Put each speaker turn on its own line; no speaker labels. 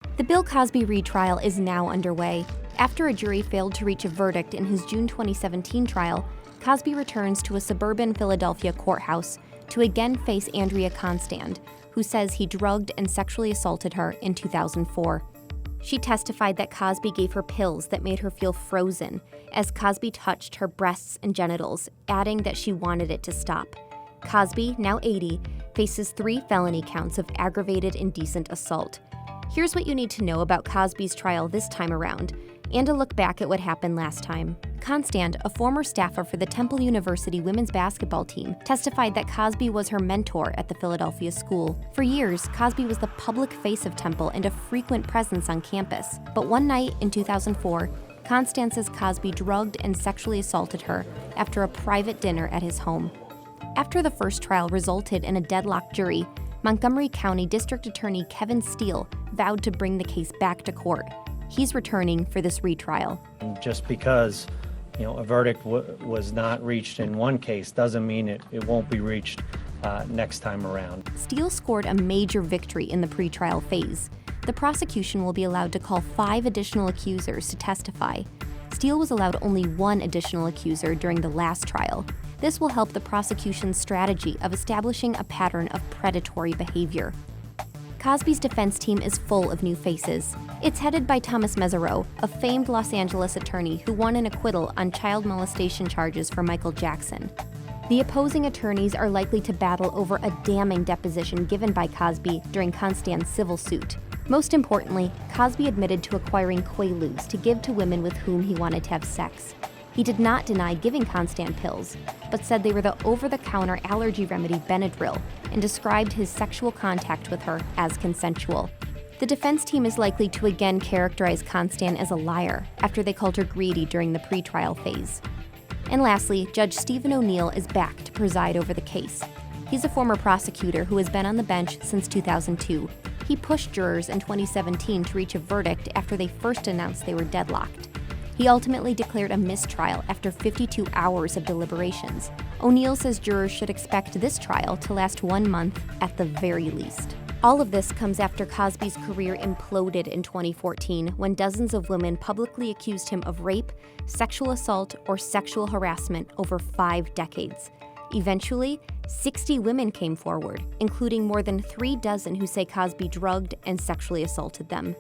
The Bill Cosby retrial is now underway. After a jury failed to reach a verdict in his June 2017 trial, Cosby returns to a suburban Philadelphia courthouse to again face Andrea Constand, who says he drugged and sexually assaulted her in 2004. She testified that Cosby gave her pills that made her feel frozen as Cosby touched her breasts and genitals, adding that she wanted it to stop. Cosby, now 80, faces 3 felony counts of aggravated indecent assault. Here's what you need to know about Cosby's trial this time around, and a look back at what happened last time. Constand, a former staffer for the Temple University women's basketball team, testified that Cosby was her mentor at the Philadelphia school. For years, Cosby was the public face of Temple and a frequent presence on campus. But one night in 2004, Constand says Cosby drugged and sexually assaulted her after a private dinner at his home. After the first trial resulted in a deadlocked jury, Montgomery County District Attorney Kevin Steele vowed to bring the case back to court. He's returning for this retrial.
Just because, a verdict was not reached in one case doesn't mean it won't be reached next time around.
Steele scored a major victory in the pretrial phase. The prosecution will be allowed to call 5 additional accusers to testify. Steele was allowed only 1 additional accuser during the last trial. This will help the prosecution's strategy of establishing a pattern of predatory behavior. Cosby's defense team is full of new faces. It's headed by Thomas Mesereau, a famed Los Angeles attorney who won an acquittal on child molestation charges for Michael Jackson. The opposing attorneys are likely to battle over a damning deposition given by Cosby during Constand's civil suit. Most importantly, Cosby admitted to acquiring Quaaludes to give to women with whom he wanted to have sex. He did not deny giving Constand pills, but said they were the over-the-counter allergy remedy Benadryl, and described his sexual contact with her as consensual. The defense team is likely to again characterize Constand as a liar after they called her greedy during the pretrial phase. And lastly, Judge Stephen O'Neill is back to preside over the case. He's a former prosecutor who has been on the bench since 2002. He pushed jurors in 2017 to reach a verdict after they first announced they were deadlocked. He ultimately declared a mistrial after 52 hours of deliberations. O'Neill says jurors should expect this trial to last 1 month at the very least. All of this comes after Cosby's career imploded in 2014 when dozens of women publicly accused him of rape, sexual assault, or sexual harassment over 5 decades. Eventually, 60 women came forward, including more than 3 dozen who say Cosby drugged and sexually assaulted them.